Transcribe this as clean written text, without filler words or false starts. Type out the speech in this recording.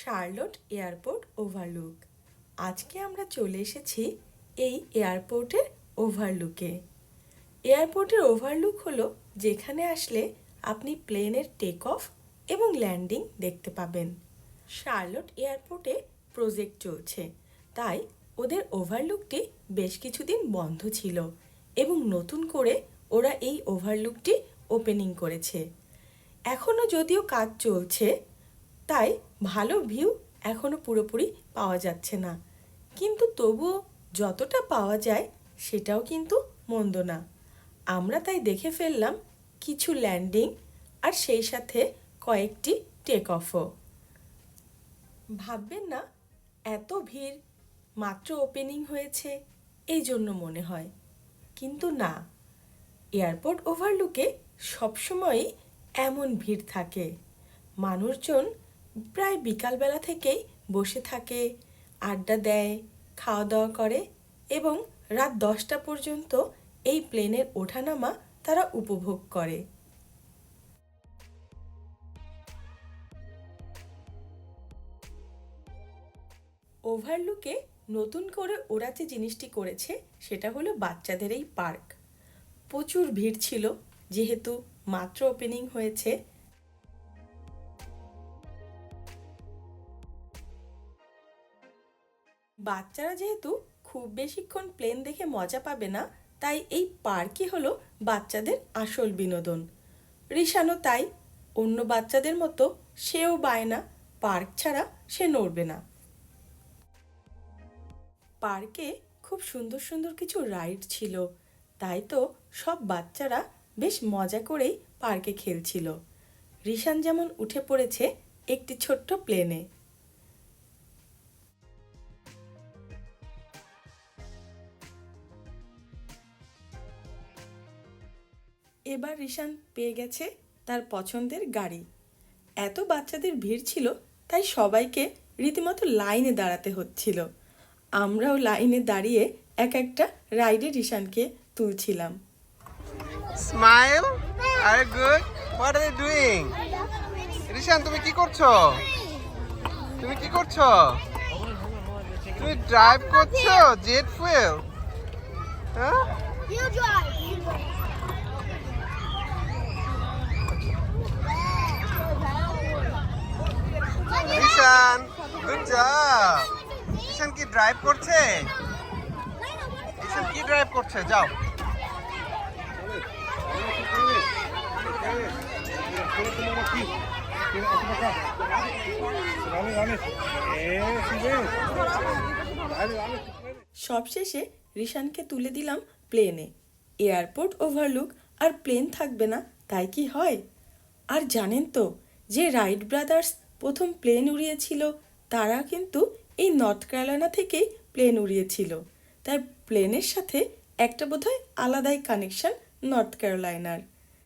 Charlotte airport overlook. আজকে আমরা চলে এসেছি এই এয়ারপোর্টের ওভারলুকে। এয়ারপোর্টের ওভারলুক হলো যেখানে আসলে আপনি প্লেনের টেক অফ এবং ল্যান্ডিং দেখতে পাবেন। শার্লট এয়ারপোর্টে প্রজেক্ট চলছে, তাই ওদের ওভারলুকটি বেশ কিছুদিন বন্ধ ছিল এবং নতুন করে ওরা এই ওভারলুকটি ওপেনিং করেছে। এখনও যদিও কাজ চলছে, তাই ভালো ভিউ এখনও পুরোপুরি পাওয়া যাচ্ছে না, কিন্তু তবুও যতটা পাওয়া যায় সেটাও কিন্তু মন্দ না। আমরা তাই দেখে ফেললাম কিছু ল্যান্ডিং আর সেই সাথে কয়েকটি টেক অফও। ভাববেন না এত ভিড়, মাত্র ওপেনিং হয়েছে এই জন্য মনে হয়, কিন্তু না, এয়ারপোর্ট ওভারলুকে সবসময়ই এমন ভিড় থাকে। মানুষজন প্রায় বিকালবেলা থেকেই বসে থাকে, আড্ডা দেয়, খাওয়া দাওয়া করে এবং রাত 10টা পর্যন্ত এই প্লেনের ওঠানামা তারা উপভোগ করে। ওভারলুকে নতুন করে ওরা যে জিনিসটি করেছে সেটা হলো বাচ্চাদের এই পার্ক। প্রচুর ভিড় ছিল যেহেতু মাত্র ওপেনিং হয়েছে। বাচ্চারা যেহেতু খুব বেশিক্ষণ প্লেন দেখে মজা পাবে না, তাই এই পার্কই হলো বাচ্চাদের আসল বিনোদন। রিশানও তাই, অন্য বাচ্চাদের মতো সেও বায়না, পার্ক ছাড়া সে নড়বে না। পার্কে খুব সুন্দর সুন্দর কিছু রাইড ছিল, তাই তো সব বাচ্চারা বেশ মজা করেই পার্কে খেলছিল। রিশান যেমন উঠে পড়েছে একটি ছোট্ট প্লেনে। এবার রিশান পেয়ে গেছে তার পছন্দের গাড়ি। এত বাচ্চাদের ভিড় ছিল তাই সবাইকে রীতিমতো লাইনে দাঁড়াতে হচ্ছিল। আমরাও লাইনে দাঁড়িয়ে এক একটা রাইডে রিশানকে তুলছিলাম। স্মাইল আর good. What are you doing? Rishan, তুমি কি করছো? তুমি কি করছো? তুমি ড্রাইভ করছো জেট ফুয়েল? হ্যাঁ, You drive. You drive. Rishan good job. Rishan কি ড্রাইভ করছে? রিশান কি ড্রাইভ করছে? যাও। সবশেষে রিশানকে তুলে দিলাম প্লেনে। এয়ারপোর্ট ওভারলুক আর প্লেন থাকবে না তাই কি হয়? আর জানেন তো, যে রাইট ব্রাদার্স প্রথম প্লেন উড়িয়েছিল তারা কিন্তু এই নর্থ ক্যারোলাইনা থেকেই প্লেন উড়িয়েছিল। তাই প্লেনের সাথে একটা বোধহয় আলাদাই কানেকশন নর্থ ক্যারোলাইনার।